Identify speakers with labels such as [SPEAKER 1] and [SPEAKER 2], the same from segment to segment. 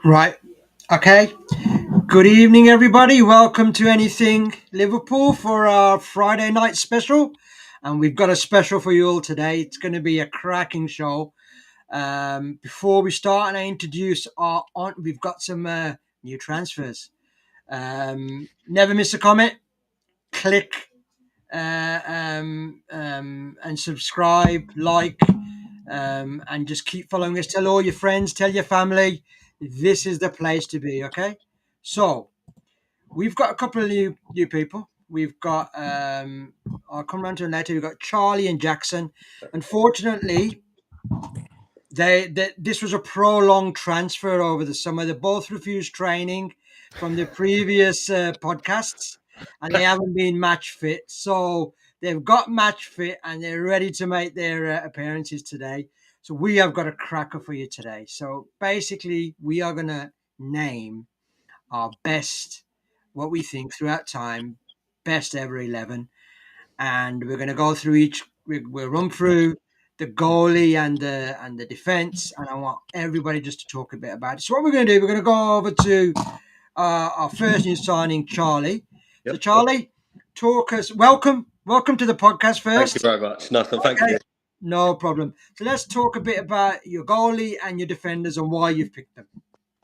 [SPEAKER 1] Right. Okay. Good evening, everybody. Welcome to Anything Liverpool for our Friday night special. And we've got a special for you all today. It's going to be a cracking show. Before we start and I introduce our aunt, we've got some new transfers. Never miss a comment. Click and subscribe, like, and just keep following us. Tell all your friends, tell your family. This is the place to be. Okay, so we've got a couple of new people. We've got I'll come round to it later. We've got Charlie and Jackson. Unfortunately, this was a prolonged transfer over the summer. They both refused training from the previous podcasts, and they haven't been match fit. So they've got match fit, and they're ready to make their appearances today. So we have got a cracker for you today. So basically, we are going to name our best, what we think throughout time, best ever 11, and we're going to go through each. We'll run through the goalie and the defense, and I want everybody just to talk a bit about it. So what we're going to do, we're going to go over to our first new signing, Charlie. So
[SPEAKER 2] Yep.
[SPEAKER 1] Charlie, talk us. Welcome to the podcast
[SPEAKER 2] Thank you
[SPEAKER 1] first.
[SPEAKER 2] very much. Nothing. Thank
[SPEAKER 1] Okay,
[SPEAKER 2] you.
[SPEAKER 1] no problem. So let's talk a bit about your goalie and your defenders and why you've picked them.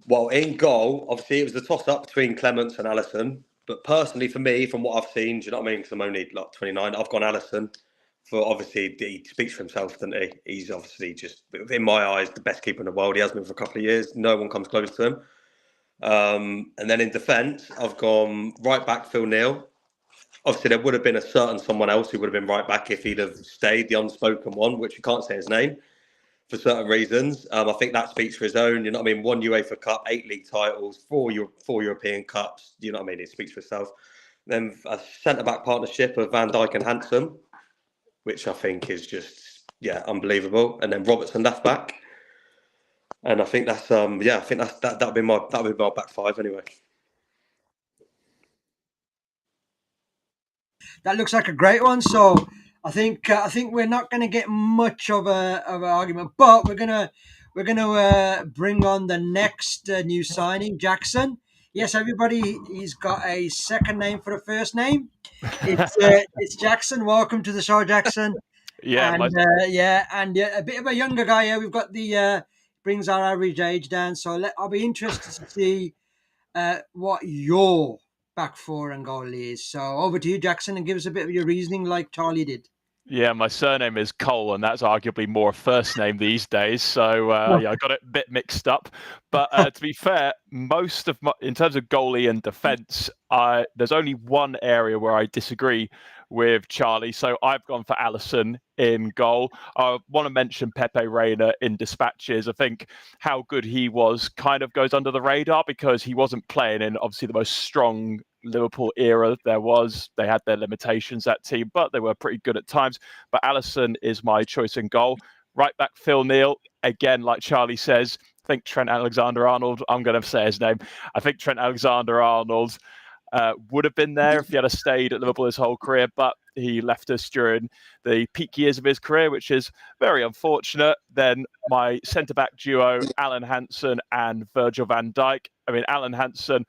[SPEAKER 2] Well, in goal, obviously, it was a toss-up between Clements and Allison. But personally, for me, from what I've seen, do you know what I mean? Because I'm only like 29. I've gone Allison. For obviously, he speaks for himself, doesn't he? He's obviously just, in my eyes, the best keeper in the world. He has been for a couple of years. No one comes close to him. And then in defence, I've gone right back Phil Neal. Obviously, there would have been a certain someone else who would have been right back if he'd have stayed, the unspoken one, which you can't say his name for certain reasons. I think that speaks for his own. You know what I mean? 1 UEFA Cup, 8 league titles, four European Cups. You know what I mean? It speaks for itself. Then a centre back partnership of Van Dijk and Hansen, which I think is just unbelievable. And then Robertson left back. And I think that's I think that'll be my back five anyway.
[SPEAKER 1] That looks like a great one. So I think we're not going to get much of an argument, but we're gonna bring on the next new signing, Jackson. Yes, everybody, he's got a second name for a first name. It's Jackson. Welcome to the show, Jackson.
[SPEAKER 3] Yeah,
[SPEAKER 1] And a bit of a younger guy here. We've got the brings our average age down. So I'll be interested to see what your back four and goal is. So over to you, Jackson, and give us a bit of your reasoning, like Charlie did.
[SPEAKER 3] my surname is Cole, and that's arguably more a first name these days. So I got it a bit mixed up. But to be fair, most of in terms of goalie and defence, there's only one area where I disagree with Charlie. So I've gone for Allison in goal. I want to mention Pepe Reina in dispatches. I think how good he was kind of goes under the radar because he wasn't playing in obviously the most strong Liverpool era there was. They had their limitations, that team, but they were pretty good at times. But Allison is my choice in goal. Right back, Phil Neal. Again, like Charlie says, I think Trent Alexander-Arnold, I'm going to say his name. I think Trent Alexander-Arnold would have been there if he had stayed at Liverpool his whole career, but he left us during the peak years of his career, which is very unfortunate. Then my centre-back duo, Alan Hansen and Virgil van Dijk. I mean, Alan Hansen,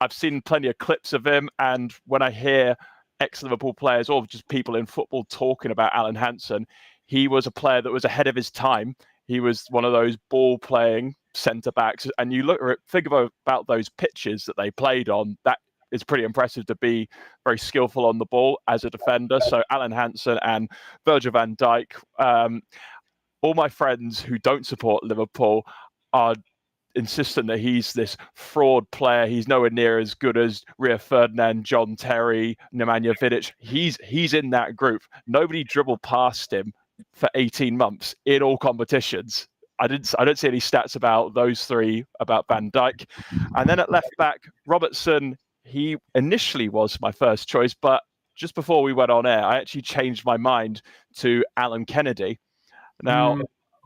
[SPEAKER 3] I've seen plenty of clips of him, and when I hear ex-Liverpool players or just people in football talking about Alan Hansen, he was a player that was ahead of his time. He was one of those ball-playing centre-backs, and you think about those pitches that they played on, that is pretty impressive to be very skillful on the ball as a defender. So Alan Hansen and Virgil van Dijk. All my friends who don't support Liverpool are insistent that he's this fraud player. He's nowhere near as good as Rio Ferdinand, John Terry, Nemanja Vidic. He's in that group. Nobody dribbled past him for 18 months in all competitions. I don't see any stats about those three, about Van Dijk. And then at left back, Robertson, he initially was my first choice, but just before we went on air, I actually changed my mind to Alan Kennedy. Now,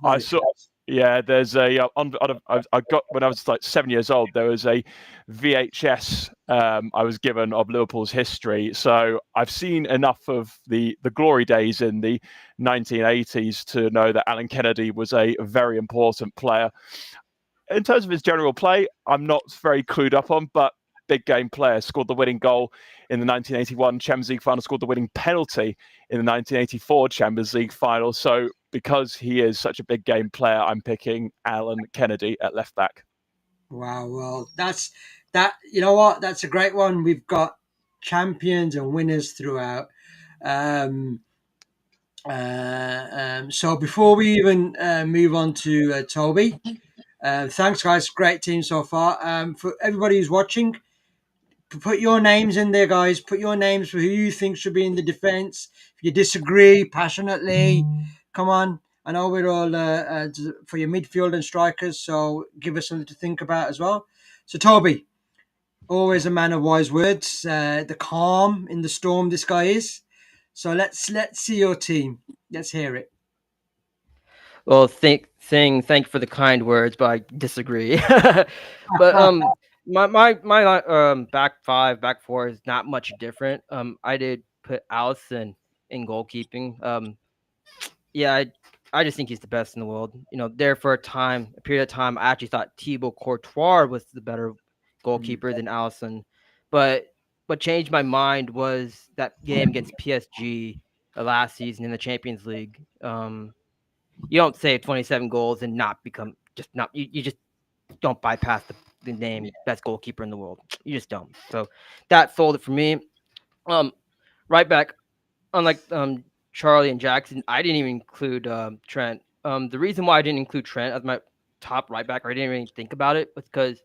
[SPEAKER 3] I saw, there's I got, when I was like 7 years old, there was a VHS I was given of Liverpool's history. So I've seen enough of the glory days in the 1980s to know that Alan Kennedy was a very important player. in terms of his general play, I'm not very clued up on, but big game player, scored the winning goal in the 1981 Champions League final, scored the winning penalty in the 1984 Champions League final. So because he is such a big game player, I'm picking Alan Kennedy at left back.
[SPEAKER 1] Wow, well, that. You know what? That's a great one. We've got champions and winners throughout. Um, so before we even move on to Toby, thanks, guys. Great team so far. For everybody who's watching, put your names in there, guys. Put your names for who you think should be in the defense. If you disagree passionately, come on. I know we're all for your midfield and strikers, so give us something to think about as well. So, Toby, always a man of wise words. The calm in the storm, this guy is. So let's see your team. Let's hear it.
[SPEAKER 4] Well, thank you for the kind words, but I disagree. But my back five, back four is not much different. I did put Allison in goalkeeping. Yeah, I just think he's the best in the world. You know, there for a period of time, I actually thought Thibaut Courtois was the better goalkeeper than Allison, but what changed my mind was that game against PSG last season in the Champions League. You don't save 27 goals and not become you just don't bypass the name best goalkeeper in the world. You just don't. So that sold it for me. Right back, unlike Charlie and Jackson, I didn't even include Trent. The reason why I didn't include Trent as my top right back, or I didn't even think about it, was because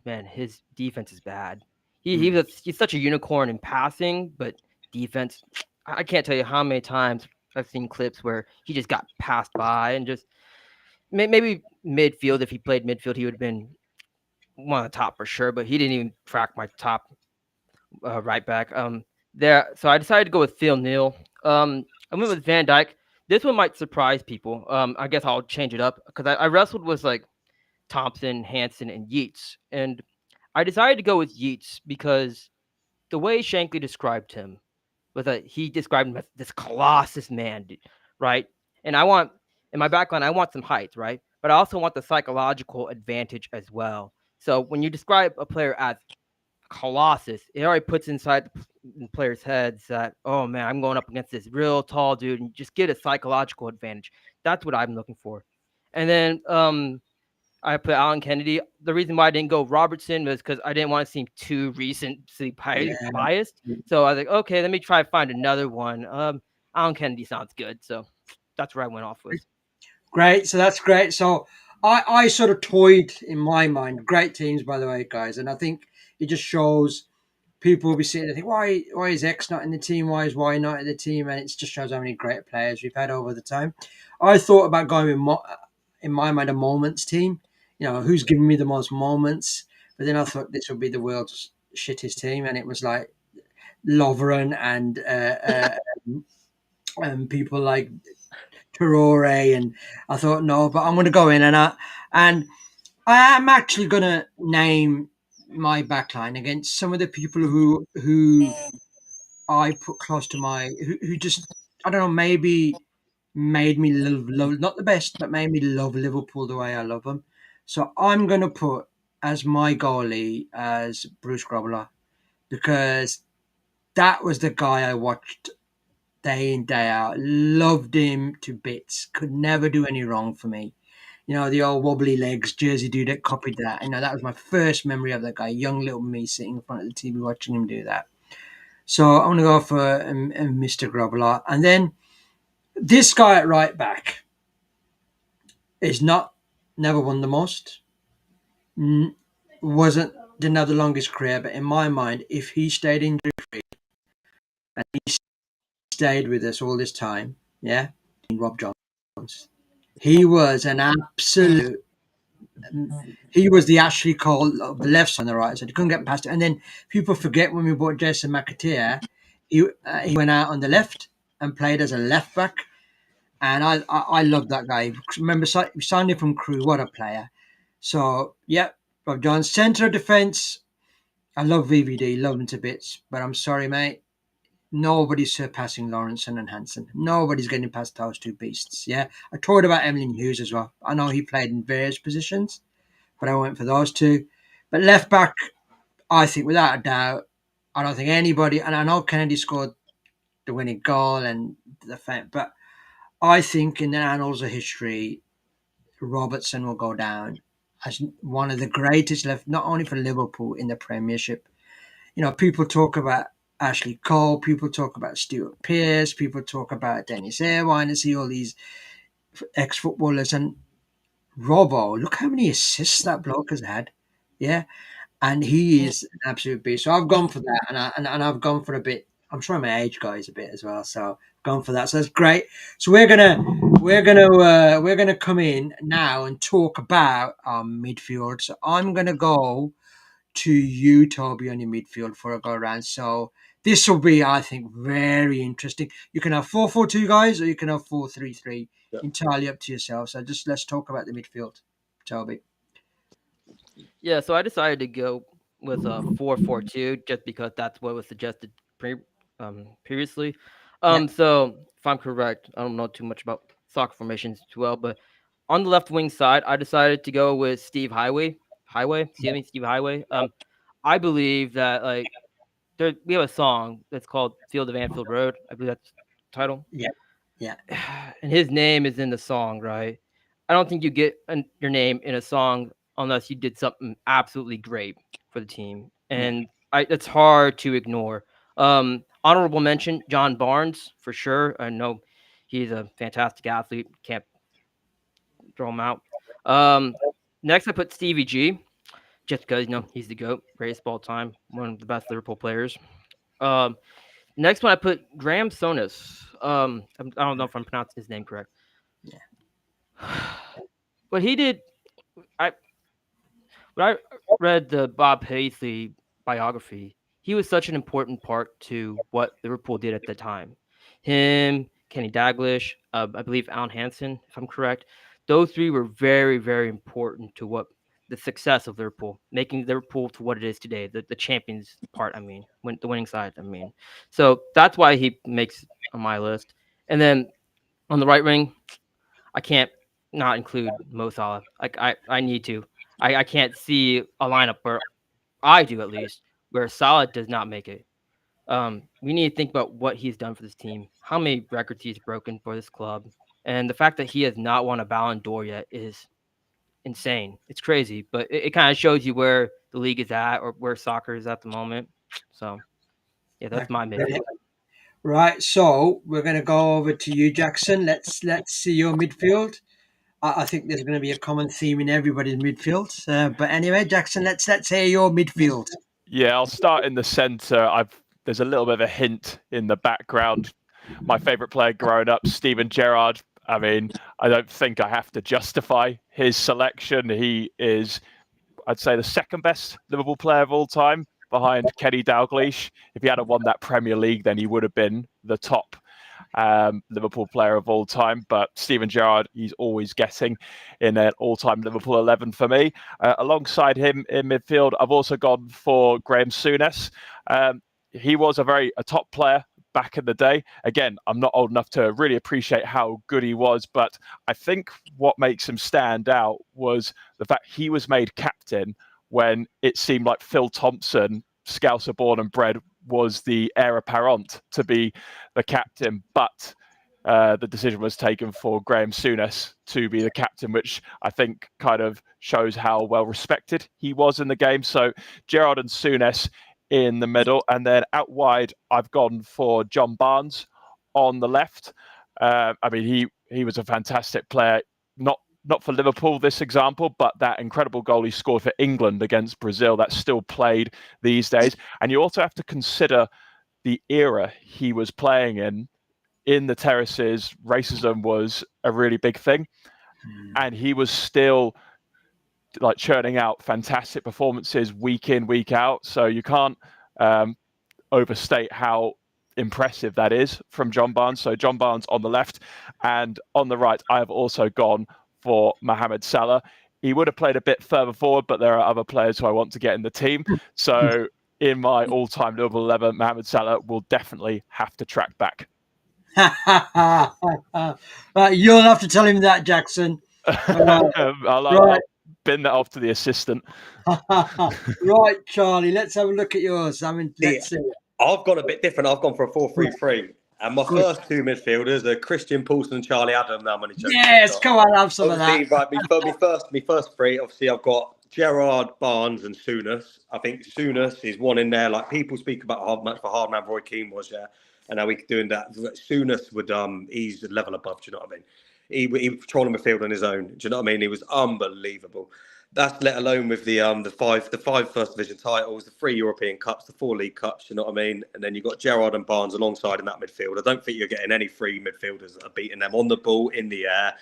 [SPEAKER 4] man, his defense is bad. He's such a unicorn in passing, but defense, I can't tell you how many times I've seen clips where he just got passed by, and just maybe midfield. If he played midfield, he would have been one of the top for sure. But he didn't even crack my top right back. So I decided to go with Phil Neal. I went with Van Dijk. This one might surprise people. I guess I'll change it up because I wrestled with like Thompson, Hansen, and Yeats, and I decided to go with Yeats because the way Shankly described him he described him as this colossus man, right? And in my background, I want some height, right? But I also want the psychological advantage as well. So when you describe a player as colossus, it already puts inside the players' heads that, oh man, I'm going up against this real tall dude, and just get a psychological advantage. That's what I'm looking for. And then I put Alan Kennedy. The reason why I didn't go Robertson was because I didn't want to seem too recently biased. So I was like, okay, let me try to find another one. Alan Kennedy sounds good, so that's where I went off with.
[SPEAKER 1] Great. So that's great. So I sort of toyed in my mind. Great teams, by the way, guys. And I think it just shows people will be sitting and think, why is X not in the team? Why is Y not in the team? And it just shows how many great players we've had over the time. I thought about going with, in my mind, a moments team. You know, who's giving me the most moments? But then I thought this would be the world's shittest team. And it was like Lovren and people like Traore, and I thought no, but I'm going to go in and I am actually going to name my backline against some of the people who I put close to who just, I don't know, maybe made me love not the best, but made me love Liverpool the way I love them. So I'm going to put as my goalie as Bruce Grobbelaar, because that was the guy I watched day in, day out. Loved him to bits. Could never do any wrong for me. You know, the old wobbly legs, Jersey dude that copied that. You know, that was my first memory of that guy, young little me sitting in front of the TV watching him do that. So I'm going to go for Mr. Grobbelaar. And then this guy at right back is never won the most. Didn't have the longest career, but in my mind, if he stayed injury free and he stayed with us all this time, yeah, Rob Jones. He was an absolute. He was the Ashley Cole of the left side and the right side. He couldn't get past it. And then people forget when we bought Jason McAteer, he went out on the left and played as a left back. And I loved that guy. Remember, we signed him from Crewe. What a player. So, yeah, Rob Jones. Centre of defence. I love VVD. Love him to bits. But I'm sorry, mate. nobody's surpassing Lawrenson and Hansen. Nobody's getting past those two beasts. Yeah, I talked about Emlyn Hughes as well. I know he played in various positions, but I went for those two. But left back, I think without a doubt, I don't think anybody. And I know Kennedy scored the winning goal and the fact, but I think in the annals of history, Robertson will go down as one of the greatest left, not only for Liverpool in the Premiership. You know, people talk about Ashley Cole, people talk about Stuart Pearce, people talk about Dennis Irwine, and see all these ex-footballers. And Robbo, look how many assists that bloke has had. Yeah, and he is an absolute beast. So I've gone for that, and I've gone for a bit. I'm showing my age, guys, a bit as well. So I've gone for that. So that's great. So we're gonna come in now and talk about our midfield. So I'm gonna go to you, Toby, on your midfield for a go around. So this will be, I think, very interesting. You can have 4-4-2 guys, or you can have 4-3-3.
[SPEAKER 2] Yeah.
[SPEAKER 1] Entirely up to yourself. So just let's talk about the midfield, Toby.
[SPEAKER 4] Yeah, so I decided to go with a 4-4-2 just because that's what was suggested previously.
[SPEAKER 1] Yeah.
[SPEAKER 4] So if I'm correct, I don't know too much about soccer formations too well, but on the left wing side, I decided to go with Steve Highway. Steve Highway. I believe that we have a song that's called "Field of Anfield Road." I believe that's the title.
[SPEAKER 1] Yeah. Yeah.
[SPEAKER 4] And his name is in the song, right? I don't think you get your name in a song unless you did something absolutely great for the team,
[SPEAKER 1] Yeah.
[SPEAKER 4] and it's hard to ignore. Honorable mention, John Barnes for sure. I know he's a fantastic athlete. Can't throw him out. Um, Next, I put Stevie G, just because he's the goat, greatest of all time, one of the best Liverpool players. Um, Next one, I put Graham Souness. I don't know if I'm pronouncing his name correct.
[SPEAKER 1] Yeah.
[SPEAKER 4] But he did. I When I read the Bob Paisley biography, he was such an important part to what Liverpool did at the time. Him, Kenny Dalglish, I believe Alan Hansen, if I'm correct. Those three were very, very important to what the success of Liverpool, making Liverpool to what it is today, the champions part. I mean, the winning side. I mean, so that's why he makes on my list. And then on the right wing, I can't not include Mo Salah. Like I need to. I can't see a lineup where I do at least where Salah does not make it. We need to think about what he's done for this team, how many records he's broken for this club, and the fact that he has not won a Ballon d'Or yet is insane. It's crazy, but it kind of shows you where the league is at or where soccer is at the moment. So yeah, that's my midfield.
[SPEAKER 1] Right, so we're going to go over to you, Jackson. Let's see your midfield. I think there's going to be a common theme in everybody's midfield. But anyway, Jackson, let's hear your midfield.
[SPEAKER 3] Yeah, I'll start in the centre. There's a little bit of a hint in the background. My favourite player growing up, Steven Gerrard. I mean, I don't think I have to justify his selection. He is, I'd say, the second best Liverpool player of all time, behind Kenny Dalglish. If he had won that Premier League, then he would have been the top Liverpool player of all time. But Steven Gerrard, he's always getting in an all-time Liverpool 11 for me. Alongside him in midfield, I've also gone for Graham Souness. He was a top player back in the day. Again, I'm not old enough to really appreciate how good he was, but I think what makes him stand out was the fact he was made captain when it seemed like Phil Thompson, Scouser born and bred, was the heir apparent to be the captain, but the decision was taken for Graham Souness to be the captain, which I think kind of shows how well respected he was in the game. So Gerrard and Souness in the middle, and then out wide, I've gone for John Barnes on the left. I mean, he was a fantastic player, not for Liverpool, this example, but that incredible goal he scored for England against Brazil, that's still played these days. And you also have to consider the era he was playing in the terraces. Racism was a really big thing. And he was still like churning out fantastic performances week in, week out. So you can't overstate how impressive that is from John Barnes. So John Barnes on the left, and on the right, I have also gone for Mohamed Salah. He would have played a bit further forward, but there are other players who I want to get in the team. So in my all-time Liverpool 11, Mohamed Salah will definitely have to track back.
[SPEAKER 1] Right, you'll have to tell him that, Jackson. Right.
[SPEAKER 3] I'll bin that off to the assistant.
[SPEAKER 1] Right, Charlie, let's have a look at yours. I mean, let's see.
[SPEAKER 2] I've gone a bit different. I've gone for a 4-3-3. And my first two midfielders are Christian Poulsen and Charlie Adam. Now I'm only joking.
[SPEAKER 1] Yes, come on, have some of that.
[SPEAKER 2] Right, my first three, obviously, I've got Gerrard, Barnes, and Souness. I think Souness is one in there. Like, people speak about how much for hard man Roy Keane was, yeah. And how we doing that. Souness would, he's a level above, do you know what I mean? He was patrolling the field on his own. Do you know what I mean? He was unbelievable. That's let alone with the five First Division titles, the 3 European Cups, the 4 League Cups. You know what I mean? And then you've got Gerrard and Barnes alongside in that midfield. I don't think you're getting any 3 midfielders that are beating them on the ball, in the air,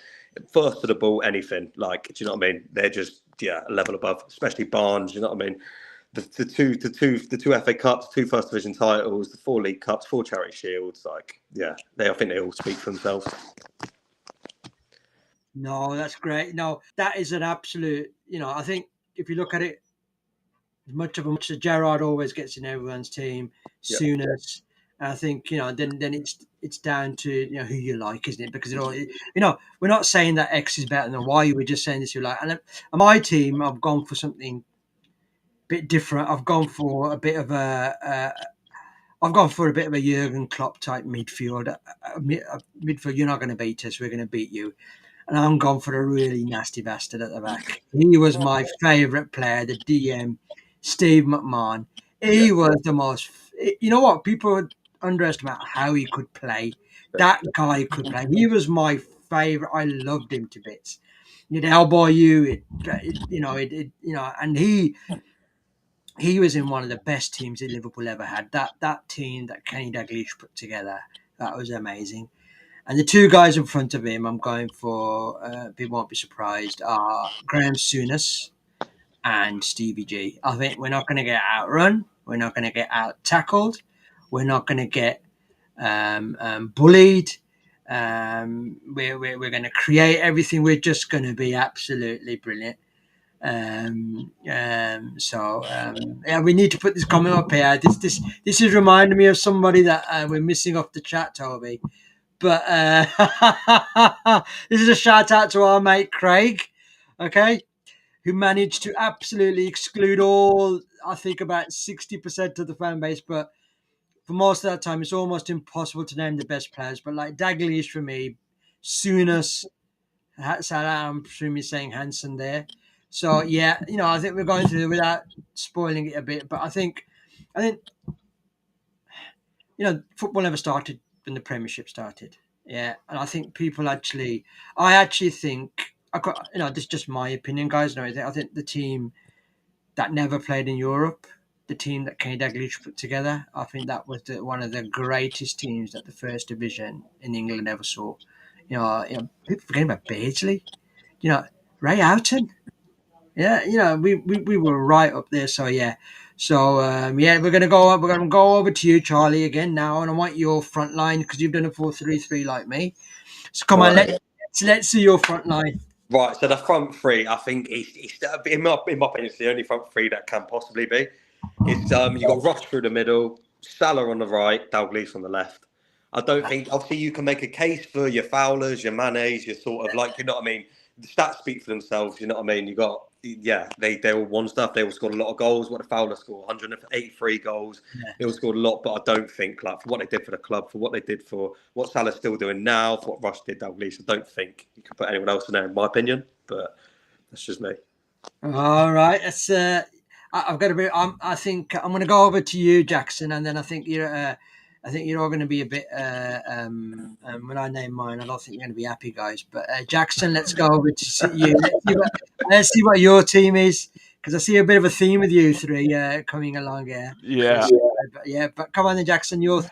[SPEAKER 2] first to the ball, anything. Like, do you know what I mean? They're just a level above, especially Barnes. You know what I mean? The two FA Cups, 2 First Division titles, the 4 League Cups, 4 Charity Shields. Like, I think they all speak for themselves.
[SPEAKER 1] No, that's great. No, that is an absolute, I think if you look at it, as much as Gerrard always gets in everyone's team, Souness, I think, then it's down to, who you like, isn't it? Because, we're not saying that X is better than Y. We're just saying this you like. And on my team, I've gone for something a bit different. I've gone for a bit of a Jurgen Klopp type midfield. Midfield, you're not going to beat us. We're going to beat you. And I'm gone for a really nasty bastard at the back. He was my favourite player, the DM, Steve McMahon. He was the most... You know what? People underestimate how he could play. That guy could play. He was my favourite. I loved him to bits. He'd elbow you, and he was in one of the best teams that Liverpool ever had. That team that Kenny Dalglish put together, that was amazing. And the 2 guys in front of him, I'm going for, people won't be surprised, are Graham Souness and Stevie G. I think we're not going to get outrun. We're not going to get out-tackled. We're not going to get bullied. We're going to create everything. We're just going to be absolutely brilliant. We need to put this comment up here. This is reminding me of somebody that we're missing off the chat, Toby. But this is a shout out to our mate Craig, okay, who managed to absolutely exclude all, I think, about 60% of the fan base. But for most of that time, it's almost impossible to name the best players. But like Dalglish for me, Souness, Salah, I'm presuming you're saying Hansen there. So I think we're going through it without spoiling it a bit. But I think, football never started when the Premiership started. Yeah, and I think people I actually think, this is just my opinion, guys. No, I think the team that never played in Europe, the team that Kenny Dalglish put together, I think that was one of the greatest teams that the First Division in England ever saw. People forgetting about Beardsley, Ray Houghton. Yeah, we were right up there. So we're gonna go over to you, Charlie, again now, and I want your front line because you've done a 4-3-3 like me. So come on, let's see your front line.
[SPEAKER 2] Right, so the front 3, I think it's in my opinion, it's the only front 3 that can possibly be. It's you got Rush through the middle, Salah on the right, Dalglish on the left. I don't think, obviously, you can make a case for your Fowlers, your Manes, your sort of like, you know what I mean. The stats speak for themselves, you know what I mean? You got, they all won stuff. They all scored a lot of goals. What the Fowler scored, 183 goals. Yeah. They all scored a lot, but I don't think, like, for what they did for the club, for what they did for what Salah's still doing now, for what Rush did, Dalglish, I don't think you could put anyone else in there, in my opinion. But that's just me.
[SPEAKER 1] All right, that's I've got to be. I think I'm going to go over to you, Jackson, and then I think you're all going to be a bit. When I name mine, I don't think you're going to be happy, guys. But Jackson, let's go over to you. Let's see what your team is, because I see a bit of a theme with you 3 coming along here.
[SPEAKER 3] Yeah.
[SPEAKER 1] But come on then, Jackson. Your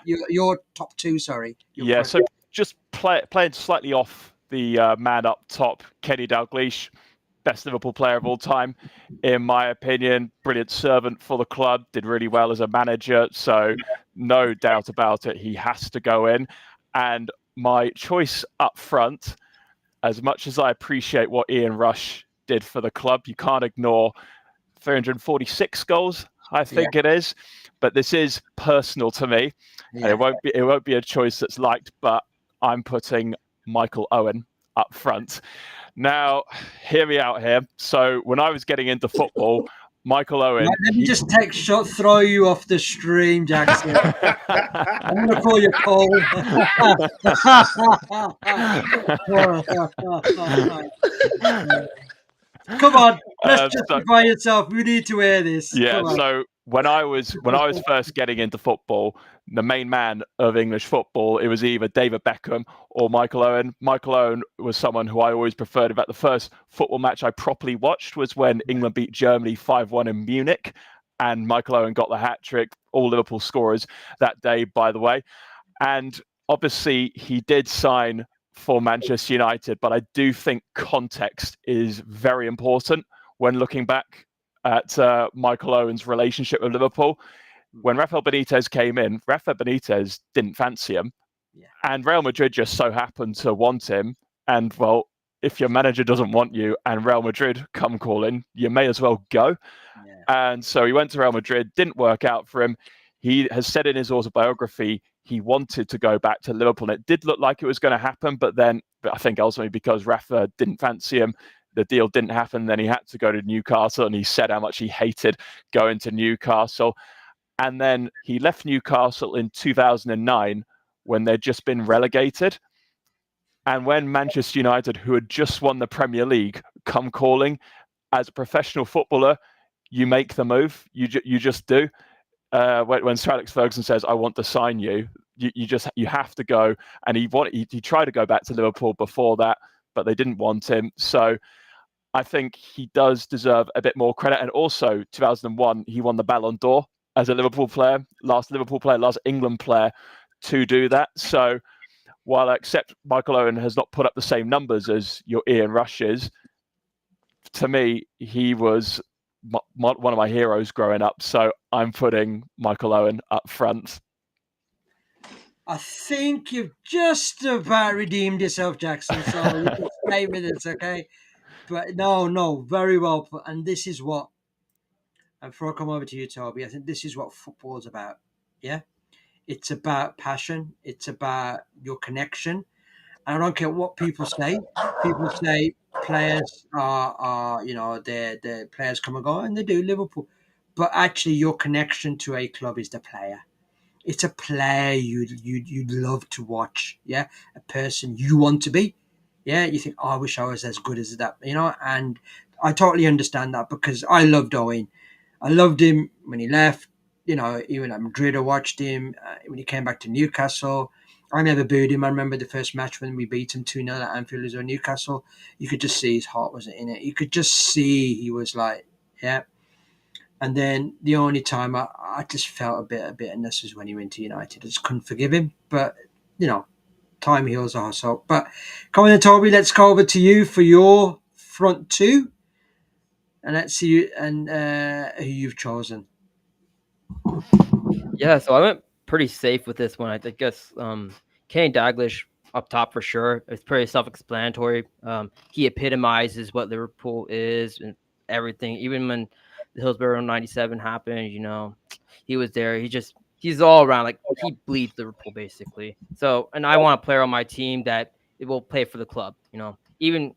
[SPEAKER 1] top 2. Sorry.
[SPEAKER 3] So just playing slightly off the man up top, Kenny Dalglish. Best Liverpool player of all time, in my opinion. Brilliant servant for the club. Did really well as a manager. So no doubt about it, he has to go in. And my choice up front, as much as I appreciate what Ian Rush did for the club, you can't ignore 346 goals, I think it is, but this is personal to me, and it won't be a choice that's liked. But I'm putting Michael Owen up front. Now, hear me out here. So when I was getting into football, Michael Owen.
[SPEAKER 1] Right, let me just throw you off the stream, Jackson. I'm going to call you Cole. Come on, let's justify yourself. We need to hear this.
[SPEAKER 3] Yeah. So when I was first getting into football, the main man of English football, it was either David Beckham or Michael Owen. Michael Owen was someone who I always preferred. In fact, the first football match I properly watched was when England beat Germany 5-1 in Munich, and Michael Owen got the hat trick. All Liverpool scorers that day, by the way. And obviously, he did sign for Manchester United, but I do think context is very important when looking back at Michael Owen's relationship with Liverpool. When Rafael Benitez came in, Rafael Benitez didn't fancy him, and Real Madrid just so happened to want him. And well, if your manager doesn't want you and Real Madrid come calling, you may as well go. And so he went to Real Madrid, didn't work out for him. He has said in his autobiography he wanted to go back to Liverpool, and it did look like it was going to happen, but I think ultimately because Rafa didn't fancy him, the deal didn't happen. Then he had to go to Newcastle, and he said how much he hated going to Newcastle. And then he left Newcastle in 2009 when they'd just been relegated. And when Manchester United, who had just won the Premier League, come calling, as a professional footballer, you make the move. You just do. When Sir Alex Ferguson says, "I want to sign you," you have to go. And he tried to go back to Liverpool before that, but they didn't want him. So I think he does deserve a bit more credit. And also, 2001, he won the Ballon d'Or as a Liverpool player, last England player to do that. So while I accept Michael Owen has not put up the same numbers as your Ian Rushes, to me, he was one of my heroes growing up. So I'm putting Michael Owen up front.
[SPEAKER 1] I think you've just about redeemed yourself, Jackson. So you can stay with us, okay? But no, very well put. And this is what, and before I come over to you, Toby, I think this is what football's about. Yeah? It's about passion. It's about your connection. And I don't care what people say. People say players are their players come and go, and they do Liverpool. But actually, your connection to a club is the player. It's a player you'd love to watch. Yeah, a person you want to be. Yeah, you think, oh, I wish I was as good as that. And I totally understand that because I loved Owen. I loved him when he left. Even at Madrid, I watched him when he came back to Newcastle. I never booed him. I remember the first match when we beat him 2-0 at Anfield or Newcastle. You could just see his heart wasn't in it. You could just see he was like, yeah. And then the only time I just felt a bit of bitterness was when he went to United. I just couldn't forgive him. But, time heals all. So, but come on, Toby, let's go over to you for your front two. And let's see who you've chosen.
[SPEAKER 4] Yeah, so I went pretty safe with this one. I guess Kenny Dalglish up top for sure. It's pretty self-explanatory. He epitomizes what Liverpool is and everything. Even when the Hillsborough '97 happened, he was there. He's all around. Like, he bleeds Liverpool basically. So, and I want a player on my team that it will play for the club. Even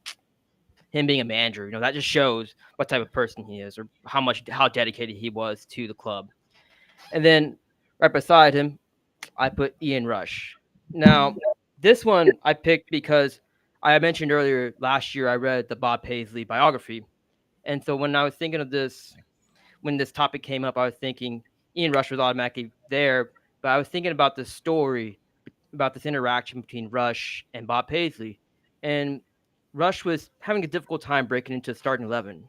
[SPEAKER 4] him being a manager, that just shows what type of person he is or how dedicated he was to the club. And then right beside him, I put Ian Rush. Now, this one I picked because I mentioned earlier last year I read the Bob Paisley biography. And so when I was thinking of this, when this topic came up, I was thinking Ian Rush was automatically there. But I was thinking about the story, about this interaction between Rush and Bob Paisley. And Rush was having a difficult time breaking into starting 11.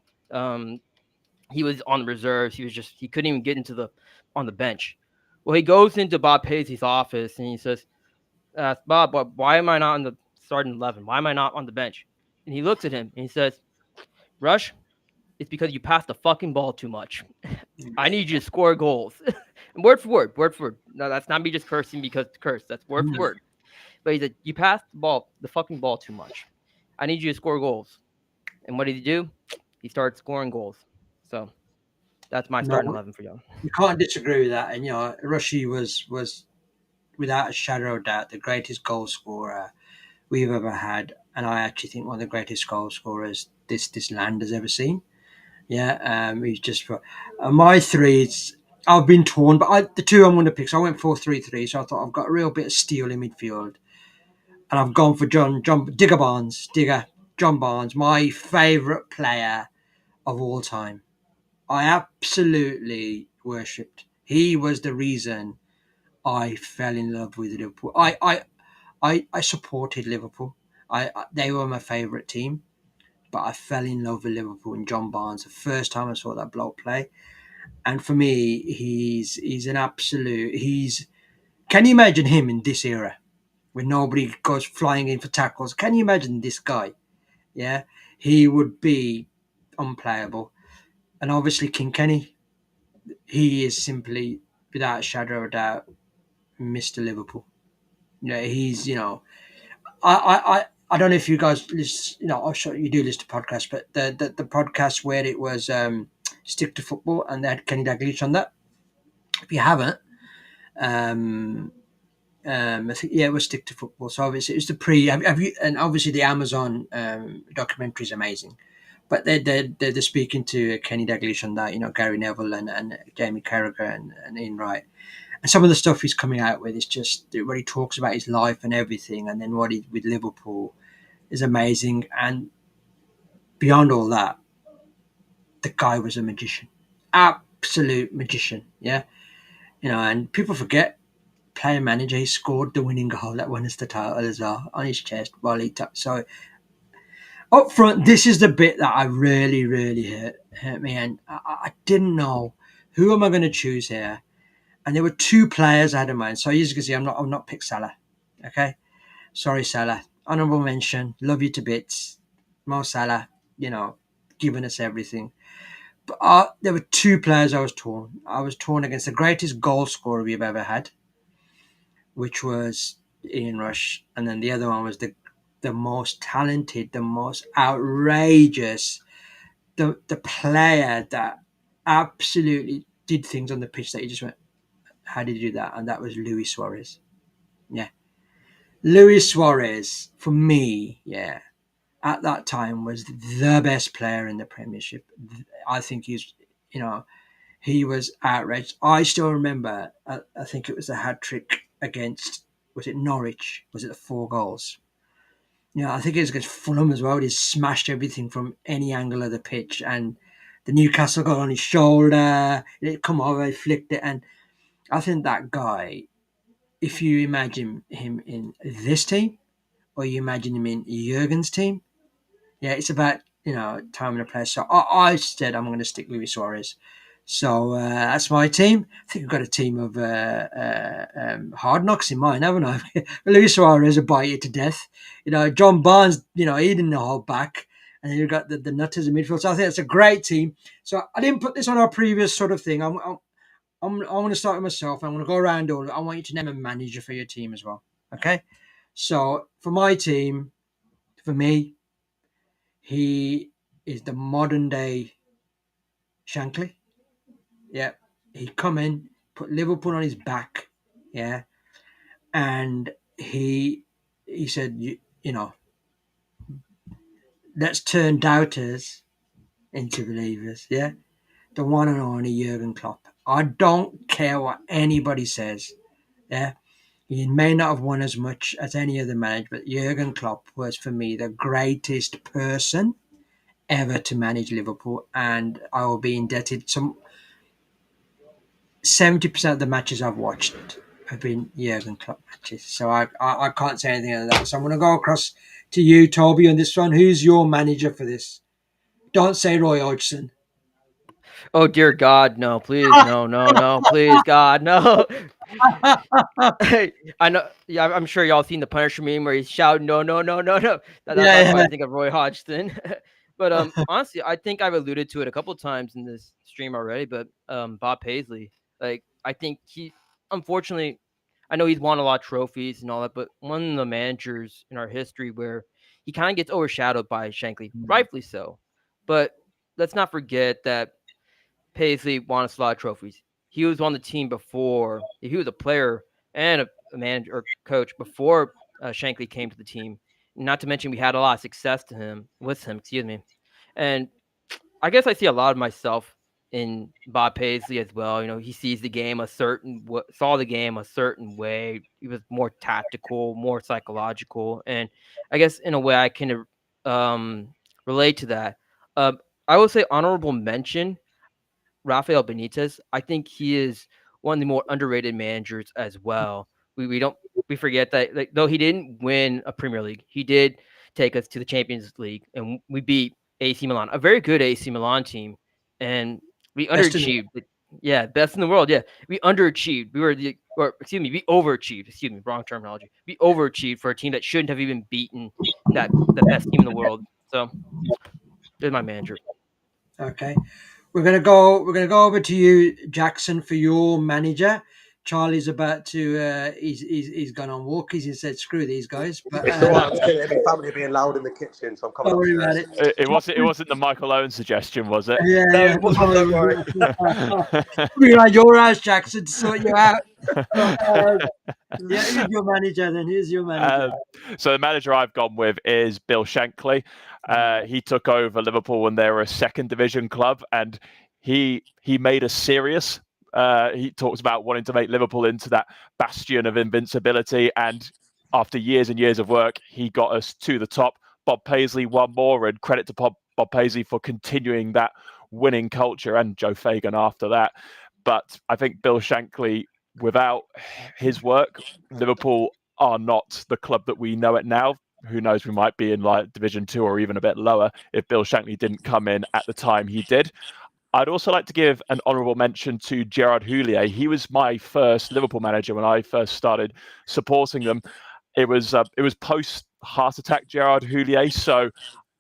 [SPEAKER 4] He was on the reserves. He couldn't even get on the bench. Well, he goes into Bob Paisley's office and he says, Bob, why am I not on the starting 11? Why am I not on the bench? And he looks at him and he says, Rush, it's because you pass the fucking ball too much. I need you to score goals. Word for word. No, that's not me just cursing because it's cursed. That's word for word. But he said, you pass the fucking ball too much. I need you to score goals. And what did he do? He started scoring goals. So That's my starting
[SPEAKER 1] No,
[SPEAKER 4] 11 for y'all.
[SPEAKER 1] you can't disagree with that. And Rushy was without a shadow of doubt the greatest goal scorer we've ever had, and I actually think one of the greatest goal scorers this land has ever seen. Yeah, he's just for my threes. I've been torn, but the two I'm going to pick. So I went 4-3-3. So I thought I've got a real bit of steel in midfield, and I've gone for John Digger Barnes. John Barnes, my favourite player of all time. I absolutely worshipped. He was the reason I fell in love with Liverpool. I supported Liverpool. They were my favourite team, but I fell in love with Liverpool and John Barnes the first time I saw that bloke play. And for me, he's an absolute. He's. Can you imagine him in this era when nobody goes flying in for tackles? Can you imagine this guy? Yeah, he would be unplayable. And obviously King Kenny, he is simply without a shadow of a doubt Mr. Liverpool. He's I don't know if you guys listen, I'm sure you do listen to podcasts, but the podcast where it was Stick to Football and they had Kenny Dalglish on that. If you haven't, um, I think it was Stick to Football. So obviously it's the pre. Have you? And obviously the Amazon documentary is amazing. But they're speaking to Kenny Dalglish on that. Gary Neville and Jamie Carragher and Ian Wright. And some of the stuff he's coming out with is just where he talks about his life and everything, and then what he with Liverpool is amazing. And beyond all that, the guy was a magician, absolute magician. Yeah, and people forget player manager. He scored the winning goal that won us the title as well on his chest while he tapped. So up front, this is the bit that I really, really hurt me, and I didn't know who am I going to choose here. And there were two players I had in mind. So as you can see, I'm not picked Salah. Okay, sorry Salah. Honorable mention. Love you to bits. Mo Salah. Giving us everything. But there were two players I was torn. I was torn against the greatest goal scorer we've ever had, which was Ian Rush, and then the other one was the most talented, the most outrageous, the player that absolutely did things on the pitch that you just went, how did you do that? And that was Luis Suarez. Yeah. Luis Suarez, for me, yeah, at that time was the best player in the Premiership. I think he was outraged. I still remember, I think it was a hat trick against, was it Norwich? Was it the 4 goals? I think it was against Fulham as well. He smashed everything from any angle of the pitch, and the Newcastle got on his shoulder. It come over, he flicked it, and I think that guy, if you imagine him in this team, or you imagine him in Jurgen's team, yeah, it's about time and a place. So I said I'm going to stick with Suarez. So that's my team. I think I've got a team of hard knocks in mine, haven't I? Luis Suarez will bite you to death. John Barnes, he didn't hold back. And then you've got the nutters in midfield. So I think it's a great team. So I didn't put this on our previous sort of thing. I'm going to start with myself. I'm going to go around all. I want you to name a manager for your team as well. Okay. So for my team, for me, he is the modern day Shankly. Yeah. He come in, put Liverpool on his back. Yeah. And he said, let's turn doubters into believers. Yeah. The one and only Jurgen Klopp. I don't care what anybody says. Yeah. He may not have won as much as any other manager, but Jurgen Klopp was for me the greatest person ever to manage Liverpool, and I will be indebted. 70% of the matches I've watched have been Jurgen Klopp matches, so I can't say anything other than that. So I'm going to go across to you, Toby, on this one. Who's your manager for this? Don't say Roy Hodgson.
[SPEAKER 4] Oh dear God, no! Please, no, no, no! Please, God, no! I know. Yeah, I'm sure y'all seen the Punisher meme where he's shouting, "No, no, no, no, no!" That's why
[SPEAKER 1] Yeah,
[SPEAKER 4] I think of Roy Hodgson. But honestly, I think I've alluded to it a couple times in this stream already. But Bob Paisley, like I think unfortunately, I know he's won a lot of trophies and all that, but one of the managers in our history where he kind of gets overshadowed by Shankly, rightfully so. But let's not forget that Paisley won us a lot of trophies. He was on the team before. He was a player and a manager or coach before Shankly came to the team. Not to mention we had a lot of success with him. Excuse me. And I guess I see a lot of myself in Bob Paisley as well. He sees the game saw the game a certain way. He was more tactical, more psychological, and I guess in a way I can relate to that. I will say honorable mention Rafael Benitez. I think he is one of the more underrated managers as well. We forget that, like, though he didn't win a Premier League, he did take us to the Champions League, and we beat AC Milan, a very good AC Milan team, and we
[SPEAKER 1] Best in the world.
[SPEAKER 4] underachieved. Yeah, best in the world. Yeah, we underachieved. We overachieved. Excuse me, wrong terminology. We overachieved for a team that shouldn't have even beaten the best team in the world. So, there's my manager.
[SPEAKER 1] Okay. We're gonna go over to you, Jackson, for your manager. Charlie's about to he's gone on walkies and said screw these guys. But
[SPEAKER 2] It's all right. I'm just getting any family being loud in the kitchen, so I'm coming
[SPEAKER 1] don't worry about
[SPEAKER 2] upstairs.
[SPEAKER 1] it.
[SPEAKER 3] It wasn't the Michael Owen suggestion, was it?
[SPEAKER 1] Yeah,
[SPEAKER 2] No,
[SPEAKER 1] yeah.
[SPEAKER 2] it wasn't. Don't worry.
[SPEAKER 1] We're at your house, Jackson, to sort you out. But, yeah, who's your manager then? Who's your manager?
[SPEAKER 3] So the manager I've gone with is Bill Shankly. He took over Liverpool when they were a second division club, and he made us serious. He talks about wanting to make Liverpool into that bastion of invincibility, and after years and years of work, he got us to the top. Bob Paisley won more, and credit to Bob Paisley for continuing that winning culture, and Joe Fagan after that. But I think Bill Shankly, without his work, Liverpool are not the club that we know it now. Who knows, we might be in like Division 2 or even a bit lower if Bill Shankly didn't come in at the time he did. I'd also like to give an honourable mention to Gerard Houllier. He was my first Liverpool manager when I first started supporting them. It was post heart attack Gerard Houllier, so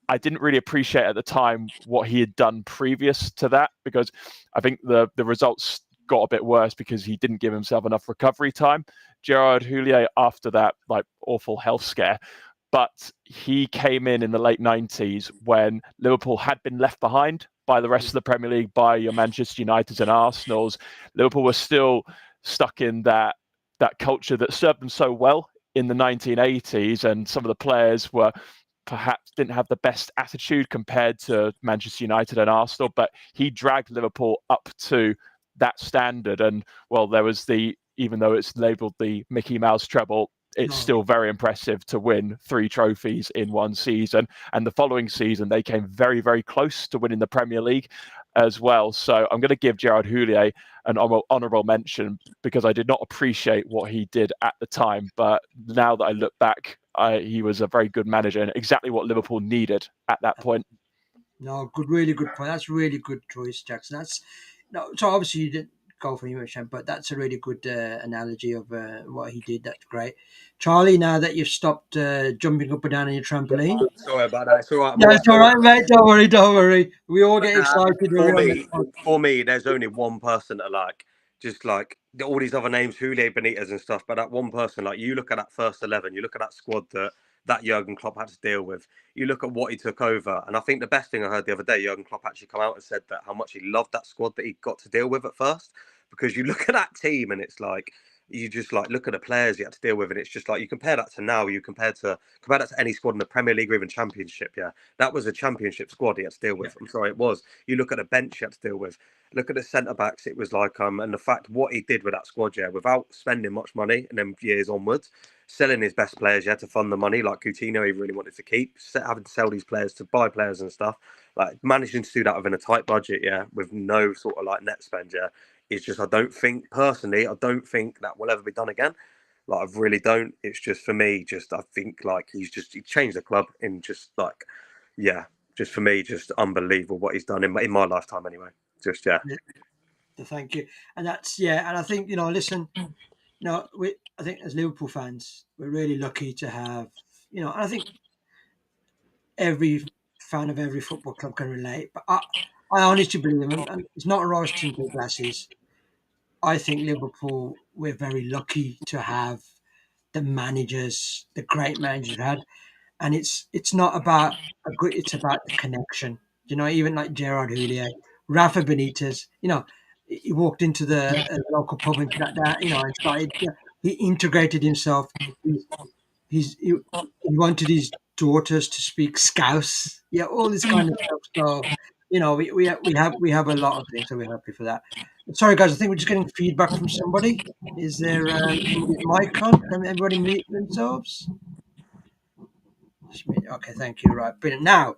[SPEAKER 3] I didn't really appreciate at the time what he had done previous to that, because I think the results got a bit worse because he didn't give himself enough recovery time. Gerard Houllier, after that like awful health scare, but he came in the late 90s when Liverpool had been left behind by the rest of the Premier League, by your Manchester Uniteds and Arsenals. Liverpool were still stuck in that culture that served them so well in the 1980s, and some of the players were perhaps didn't have the best attitude compared to Manchester United and Arsenal, but he dragged Liverpool up to that standard. And well, there was even though it's labelled the Mickey Mouse treble, it's still very impressive to win 3 trophies in one season. And the following season, they came very, very close to winning the Premier League as well. So I'm going to give Gerard Houllier an honourable mention because I did not appreciate what he did at the time. But now that I look back, he was a very good manager and exactly what Liverpool needed at that point.
[SPEAKER 1] No, good, really good point. That's really good choice, Jackson. So obviously you didn't go for him, but that's a really good analogy of what he did. That's great, Charlie. Now that you've stopped jumping up and down on your trampoline,
[SPEAKER 2] Sorry about that. It's all right.
[SPEAKER 1] no, it's all right, mate. Don't worry. We all get excited.
[SPEAKER 2] For me, there's only one person that just like all these other names, Houllier, Benitez and stuff, but that one person, like you look at that first 11, you look at that squad that Jurgen Klopp had to deal with. You look at what he took over, and I think the best thing I heard the other day, Jurgen Klopp actually come out and said that how much he loved that squad that he got to deal with at first, because you look at that team and it's like you just like look at the players you had to deal with, and it's just like you compare that to now, you compare that to any squad in the Premier League or even Championship. Yeah, that was a Championship squad he had to deal with. I'm sorry, it was. You look at the bench he had to deal with. Look at the centre backs. It was like and the fact what he did with that squad, yeah, without spending much money, and then years onwards, selling his best players, you had to fund the money. Like Coutinho, he really wanted to keep having to sell these players to buy players and stuff. Like managing to do that within a tight budget, yeah, with no sort of like net spend, yeah. It's just I don't think that will ever be done again. Like I really don't. It's just for me, just I think like he changed the club in just like just for me, just unbelievable what he's done in my lifetime anyway. Just yeah.
[SPEAKER 1] Thank you. And and I think listen, I think as Liverpool fans, we're really lucky to have and I think every fan of every football club can relate. But I honestly believe, and it's not a rose tinted glasses. I think Liverpool, we're very lucky to have the great managers we had, and it's not about it's about the connection. Even like Gerard Houllier, Rafa Benitez, he walked into the local pub and sat down, and started. He integrated himself. He wanted his daughters to speak Scouse. Yeah, all this kind of stuff. So, we have a lot of things, so we're happy for that. Sorry, guys, I think we're just getting feedback from somebody. Is there somebody's mic on? Can everybody mute themselves? Okay, thank you. Right, brilliant. Now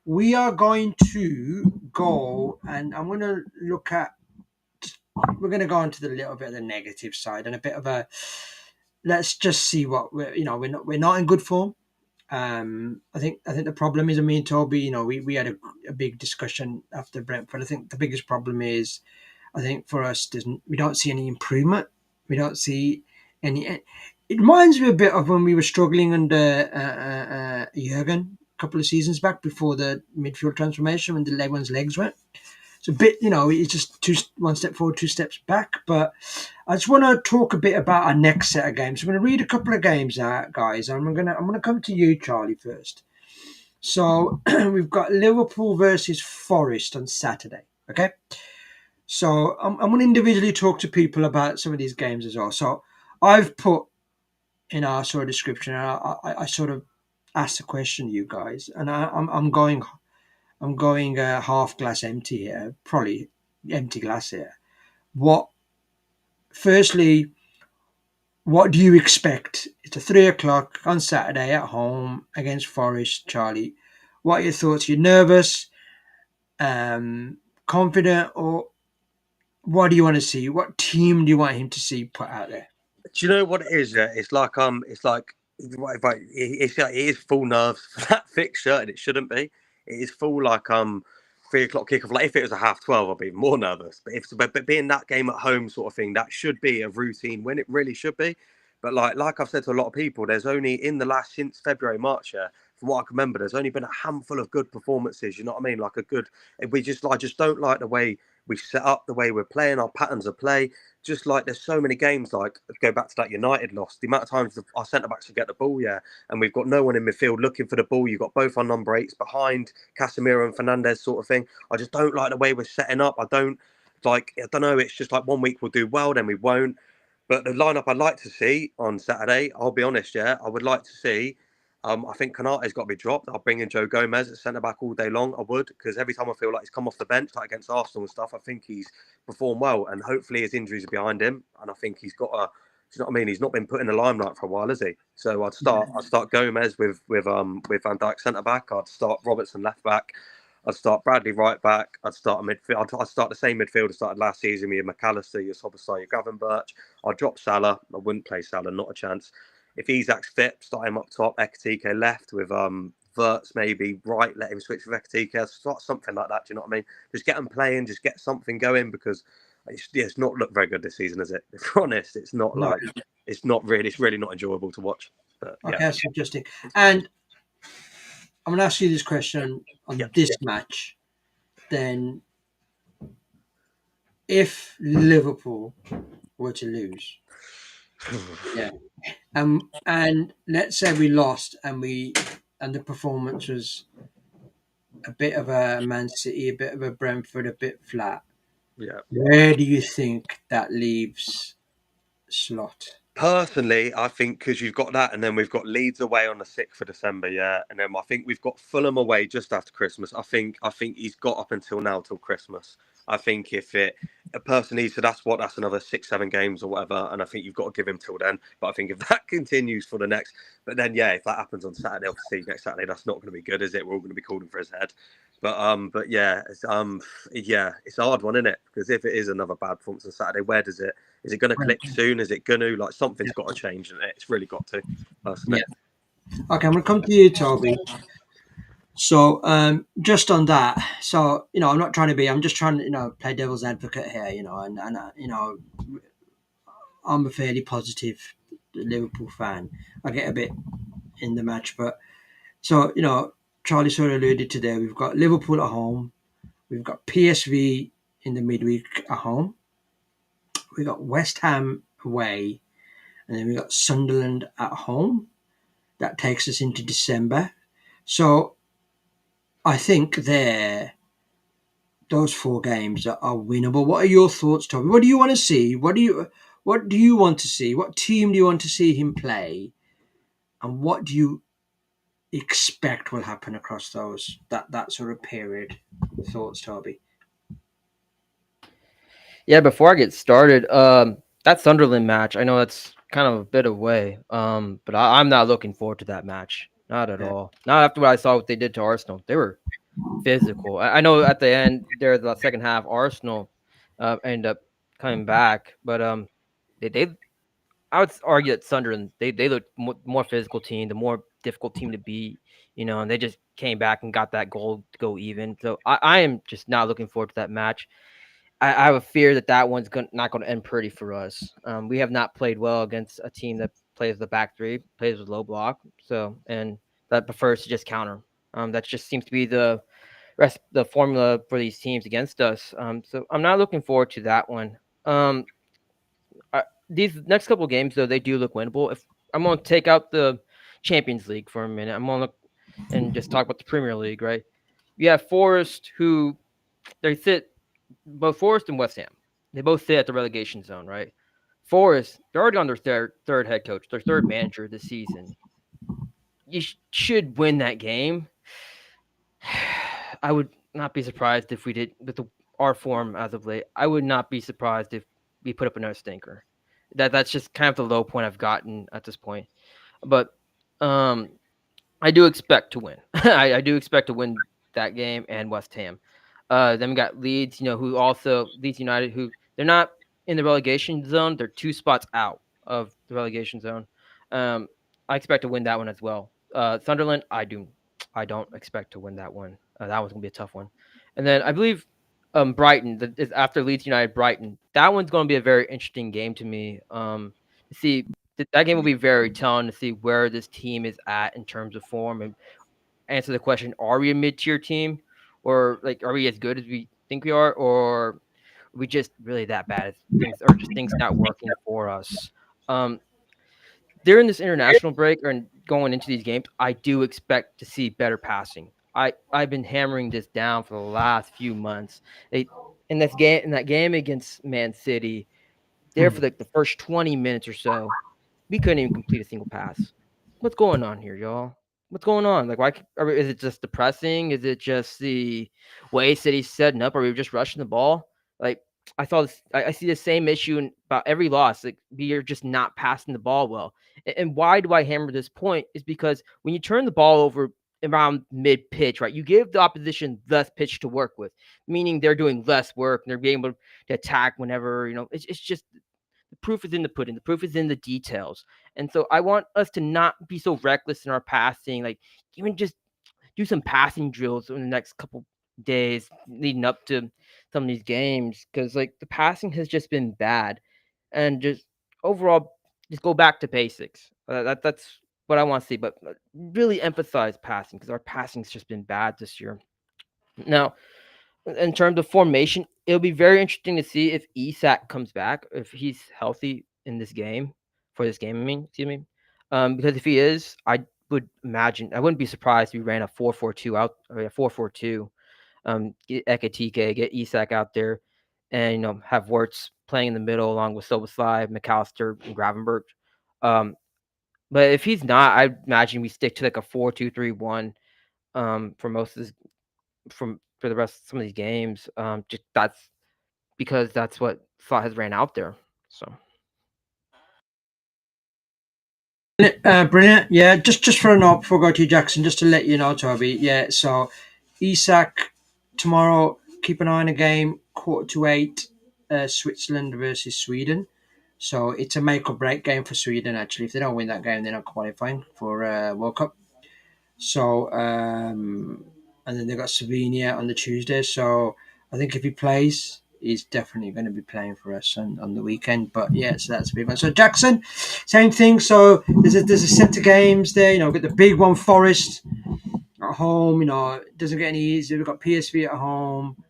[SPEAKER 1] we are going to go, and I'm going to look at. We're going to go on to the little bit of the negative side and a bit of a. Let's just see what we're not in good form. I think the problem is, me and Toby, we had a big discussion after Brentford. I think the biggest problem is, I think for us, we don't see any improvement. We don't see any. It reminds me a bit of when we were struggling under Jurgen a couple of seasons back before the midfield transformation when everyone's legs went. It's a bit, it's just one step forward, two steps back. But I just want to talk a bit about our next set of games. I'm going to read a couple of games out, guys. And I'm going to come to you, Charlie, first. So we've got Liverpool versus Forest on Saturday. Okay. So I'm going to individually talk to people about some of these games as well. So I've put in our sort of description, I sort of asked a question to you guys, and I'm going half glass empty here, probably empty glass here. Firstly, what do you expect? It's a 3:00 on Saturday at home against Forest, Charlie. What are your thoughts? You're nervous, confident, or what do you want to see? What team do you want him to see put out there?
[SPEAKER 2] Do you know what it is? Yeah, it is full nerves for that fixture, and it shouldn't be. It is full 3:00 kickoff. Like if it was a 12:30, I'd be even more nervous. But being that game at home sort of thing, that should be a routine win. It really should be. But like I've said to a lot of people, there's only in the last since February, March, yeah, from what I can remember, there's only been a handful of good performances. You know what I mean? I just don't like the way we set up, the way we're playing, our patterns of play. Just like there's so many games, like go back to that United loss, the amount of times our centre backs will get the ball, yeah, and we've got no one in midfield looking for the ball. You've got both our number 8s behind Casemiro and Fernandez, sort of thing. I just don't like the way we're setting up. I don't know. It's just like one week we'll do well, then we won't. But the lineup I'd like to see on Saturday, I'll be honest, yeah, I would like to see. I think Konate's got to be dropped. I'll bring in Joe Gomez at centre back all day long. I would, because every time I feel like he's come off the bench, like against Arsenal and stuff, I think he's performed well, and hopefully his injuries are behind him. And I think he's got a. Do you know what I mean? He's not been put in the limelight for a while, has he? So I'd start Gomez with Van Dijk centre back. I'd start Robertson left back. I'd start Bradley right back. I'd start a midfield. I'd start the same midfield I started last season with McAllister, your Szoboszlai, your Gravenberch. I'd drop Salah. I wouldn't play Salah, not a chance. If Isak's fit, start him up top. Ekitike left with Verts maybe right. Let him switch with Ekitike. Start something like that. Do you know what I mean? Just get him playing. Just get something going, because it's not looked very good this season, is it? If we're honest, it's not it's not really. It's really not enjoyable to watch. But,
[SPEAKER 1] okay, that's interesting. And I'm going to ask you this question on this match. Then, if Liverpool were to lose, yeah, and let's say we lost and the performance was a bit of a Man City, a bit of a Brentford, a bit flat.
[SPEAKER 2] Yeah.
[SPEAKER 1] Where do you think that leaves Slot?
[SPEAKER 2] Personally, I think because you've got that, and then we've got Leeds away on the 6th of December, yeah, and then I think we've got Fulham away just after Christmas. I think he's got up until now till Christmas. I think if a person needs to, that's another 6-7 games or whatever, and I think you've got to give him till then. But I think if that continues for the next, but then yeah, if that happens on Saturday, obviously next Saturday, that's not going to be good, is it? We're all going to be calling for his head. But yeah, it's a hard one, isn't it? Because if it is another bad performance on Saturday, where does it? Is it going to click soon? Is it going to something's got to change, and it's really got to. Personally.
[SPEAKER 1] Yeah. Okay, I'm going to come to you, Toby. So, just on that, so I'm not trying to be. I'm just trying to play devil's advocate here. And I'm a fairly positive Liverpool fan. I get a bit in the match, but so Charlie sort of alluded to there. We've got Liverpool at home. We've got PSV in the midweek at home. We've got West Ham away, and then we've got Sunderland at home. That takes us into December. So I think there those 4 games are winnable. What are your thoughts, Toby? What do you want to see? What do you want to see? What team do you want to see him play? And what do you expect will happen across that sort of period? Thoughts, Toby?
[SPEAKER 4] Yeah, before I get started, that Sunderland match, I know that's kind of a bit away, but I'm not looking forward to that match. Not at
[SPEAKER 1] Yeah.
[SPEAKER 4] all. Not after what I saw what they did to Arsenal. They were physical. I know at the end, there the second half, Arsenal ended up coming back, but they I would argue that Sunderland they looked more physical team, the more difficult team to beat, and they just came back and got that goal to go even. So I am just not looking forward to that match. I have a fear that one's not going to end pretty for us. We have not played well against a team that plays the back three, plays with low block, and that prefers to just counter. That just seems to be the formula for these teams against us. So I'm not looking forward to that one. Um, these next couple of games, though, they do look winnable. If I'm going to take out the Champions League for a minute, I'm going to look and just talk about the Premier League, right? You have Forest, who they sit both Forest and West Ham. They both sit at the relegation zone, right? Forest, they're already on their third head coach, their third manager this season. You should win that game. I would not be surprised if we did with our form as of late. I would not be surprised if we put up another stinker. That's just kind of the low point I've gotten at this point. But I do expect to win. I do expect to win that game and West Ham. Then we got Leeds, who also Leeds United, who they're not in the relegation zone. They're 2 spots out of the relegation zone. I expect to win that one as well. Sunderland, I don't expect to win that one. That one's gonna be a tough one. And then I believe Brighton is after Leeds United. Brighton, that one's gonna be a very interesting game to me. To see that game will be very telling to see where this team is at in terms of form and answer the question: are we a mid-tier team, or like are we as good as we think we are, or are we just really that bad? Things not working for us. Um, During this international break and going into these games, I do expect to see better passing. I've been hammering this down for the last few months. In that game against Man City, there for the first 20 minutes or so, we couldn't even complete a single pass. What's going on here, y'all? What's going on? Like, is it just depressing? Is it just the way City's setting up? Are we just rushing the ball? Like, I see the same issue in about every loss. Like, we are just not passing the ball well. And why do I hammer this point? Is because when you turn the ball over around mid pitch, right, you give the opposition less pitch to work with, meaning they're doing less work and they're being able to attack whenever, it's just the proof is in the pudding. The proof is in the details. And so I want us to not be so reckless in our passing. Like, even just do some passing drills in the next couple days leading up to some of these games, because like the passing has just been bad, and just overall just go back to basics. That's what I want to see, but really emphasize passing, because our passing's just been bad this year. Now, in terms of formation, it'll be very interesting to see if Isak comes back, if he's healthy in this game for this game. I mean, excuse me, because if he is, I wouldn't be surprised if we ran a 4-4-2 out, or a 4-4-2. Get Ekatike, get Isak out there, and have Wirtz playing in the middle along with Soboslai, McAllister, and Gravenberch. But if he's not, I imagine we stick to like a 4-2-3-1 for most of this for the rest of some of these games. Just that's because that's what thought has ran out there. So
[SPEAKER 1] Brilliant. Yeah, just for a note before I go to you, Jackson, just to let you know, Toby. Yeah, so Isak tomorrow. Keep an eye on the game. 7:45, Switzerland versus Sweden. So it's a make or break game for Sweden. Actually, if they don't win that game, they're not qualifying for World Cup. So and then they got Slovenia on the Tuesday. So I think if he plays, he's definitely going to be playing for us on the weekend. But yeah, so that's a big one. So Jackson, same thing. So there's a set of games there. We've got the big one, Forest at home. It doesn't get any easier. We've got PSV at home,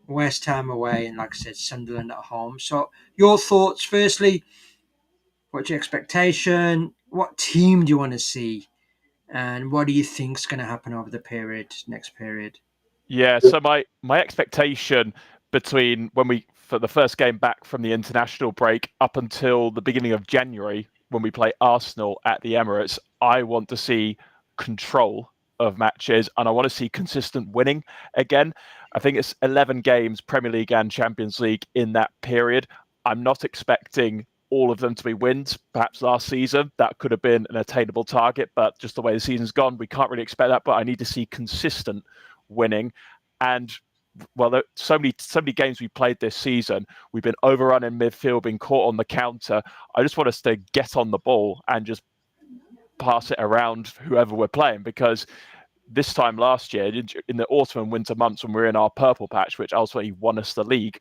[SPEAKER 1] West Ham away, and like I said, Sunderland at home. So your thoughts, firstly, what's your expectation? What team do you want to see? And what do you think's going to happen over the next period?
[SPEAKER 3] Yeah, so my expectation between for the first game back from the international break up until the beginning of January when we play Arsenal at the Emirates, I want to see control of matches and I want to see consistent winning again. I think it's 11 games, Premier League and Champions League in that period. I'm not expecting all of them to be wins. Perhaps last season that could have been an attainable target, but just the way the season's gone, we can't really expect that. But I need to see consistent winning. And well, so many games we played this season, we've been overrun in midfield, been caught on the counter. I just want us to get on the ball and just pass it around whoever we're playing, because this time last year, in the autumn and winter months when we were in our purple patch, which ultimately won us the league,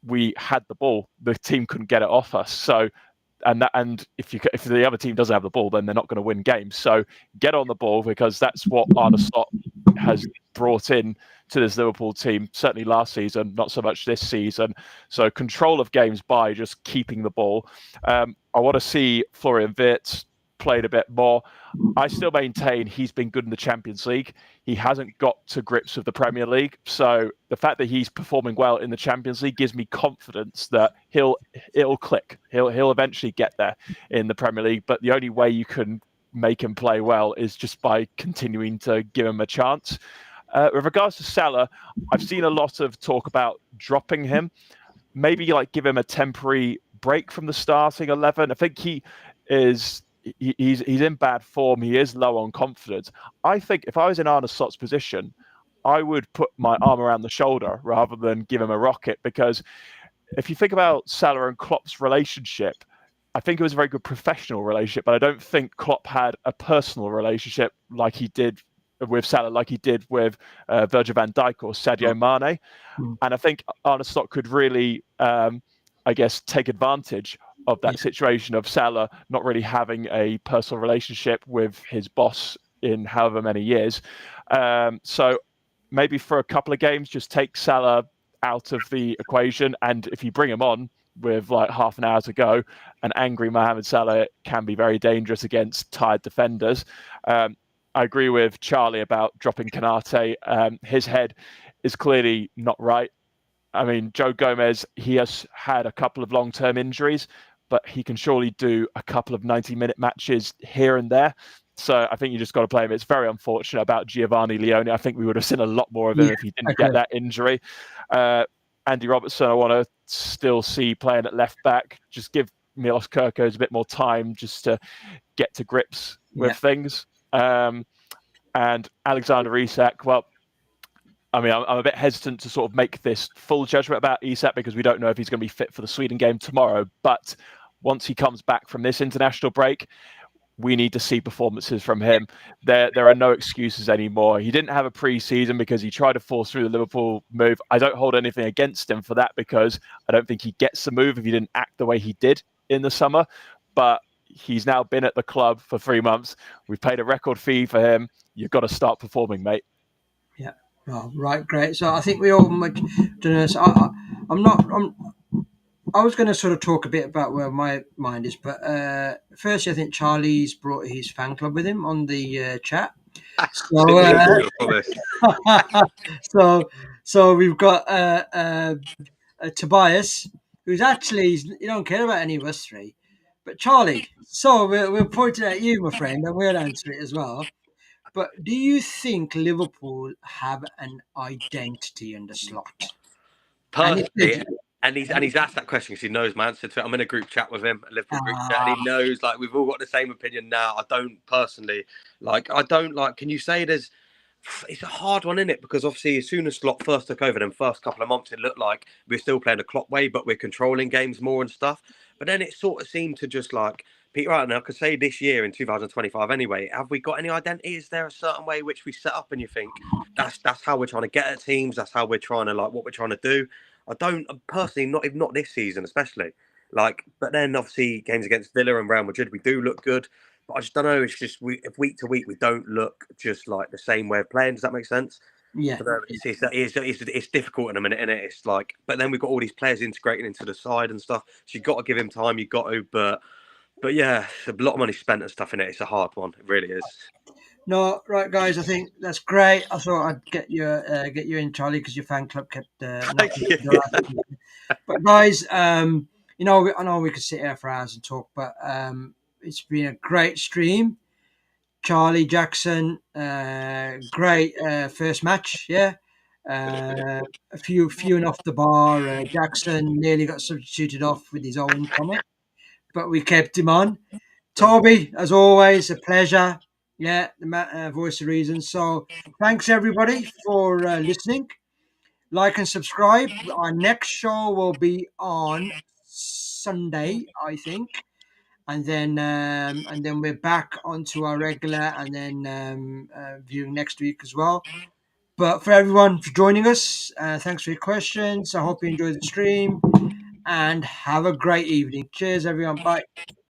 [SPEAKER 3] we had the ball. The team couldn't get it off us. So, and if the other team doesn't have the ball, then they're not going to win games. So get on the ball, because that's what Arne Slot has brought in to this Liverpool team, certainly last season, not so much this season. So control of games by just keeping the ball. I want to see Florian Wirtz played a bit more. I still maintain he's been good in the Champions League. He hasn't got to grips with the Premier League. So the fact that he's performing well in the Champions League gives me confidence that it'll click. He'll eventually get there in the Premier League. But the only way you can make him play well is just by continuing to give him a chance. With regards to Salah, I've seen a lot of talk about dropping him. Maybe like give him a temporary break from the starting 11. I think he's in bad form. He is low on confidence. I think if I was in Arne Slot's position, I would put my arm around the shoulder rather than give him a rocket, because if you think about Salah and Klopp's relationship, I think it was a very good professional relationship, but I don't think Klopp had a personal relationship like he did with Salah, like he did with Virgil van Dijk or Sadio Mane. And I think Arne Slot could really, take advantage of that situation of Salah not really having a personal relationship with his boss in however many years. So maybe for a couple of games, just take Salah out of the equation. And if you bring him on with like half an hour to go, an angry Mohamed Salah can be very dangerous against tired defenders. I agree with Charlie about dropping Konate. His head is clearly not right. I mean, Joe Gomez, he has had a couple of long-term injuries, but he can surely do a couple of 90-minute matches here and there. So I think you just got to play him. It's very unfortunate about Giovanni Leone. I think we would have seen a lot more of him if he didn't get that injury. Andy Robertson, I want to still see playing at left back. Just give Milos Kerkez a bit more time just to get to grips with things. And Alexander Isak, well, I mean, I'm a bit hesitant to sort of make this full judgment about Isak because we don't know if he's going to be fit for the Sweden game tomorrow. But once he comes back from this international break, we need to see performances from him. There are no excuses anymore. He didn't have a pre-season because he tried to force through the Liverpool move. I don't hold anything against him for that because I don't think he gets the move if he didn't act the way he did in the summer. But he's now been at the club for 3 months. We've paid a record fee for him. You've got to start performing, mate.
[SPEAKER 1] Yeah. Oh, right, great. So I think we all much. I was going to sort of talk a bit about where my mind is, but firstly, I think Charlie's brought his fan club with him on the chat. So we've got Tobias, who's actually, you don't care about any of us three, but Charlie. So we're pointing at you, my friend, and we'll answer it as well. But do you think Liverpool have an identity in the slot?
[SPEAKER 2] Personally, and he's asked that question because he knows my answer to it. I'm in a group chat with him, a Liverpool group chat, and he knows like we've all got the same opinion now. I don't personally like. Can you say there's? It's a hard one, isn't it? Because obviously, as soon as Slot first took over, then first couple of months, it looked like we're still playing the Klopp way, but we're controlling games more and stuff. But then it sort of seemed to just like Peter. Right now, I could say this year in 2025 anyway. Have we got any identity? Is there a certain way which we set up, and you think that's how we're trying to get at teams? That's how we're trying to like what we're trying to do. I don't personally, not this season, especially. Like, but then obviously games against Villa and Real Madrid, we do look good. But I just don't know. It's just if week to week we don't look just like the same way of playing. Does that make sense?
[SPEAKER 1] Yeah.
[SPEAKER 2] It's difficult in a minute, innit? It's like, but then we've got all these players integrating into the side and stuff. So you've got to give him time. You've got to, but yeah, a lot of money spent and stuff in it. It's a hard one. It really is.
[SPEAKER 1] No, right, guys. I think that's great. I thought I'd get you in, Charlie, because your fan club kept
[SPEAKER 2] Thank
[SPEAKER 1] knocking
[SPEAKER 2] you.
[SPEAKER 1] the door out of you. But guys, you know, I know we could sit here for hours and talk, but it's been a great stream. Charlie Jackson, great first match, yeah. A few and off the bar. Jackson nearly got substituted off with his own comment, but we kept him on. Toby, as always, a pleasure. Yeah, the voice of reason. So, thanks everybody for listening. Like and subscribe. Our next show will be on Sunday, I think, and then we're back onto our regular, and then viewing next week as well. But for everyone for joining us, thanks for your questions. I hope you enjoyed the stream, and have a great evening. Cheers, everyone. Bye.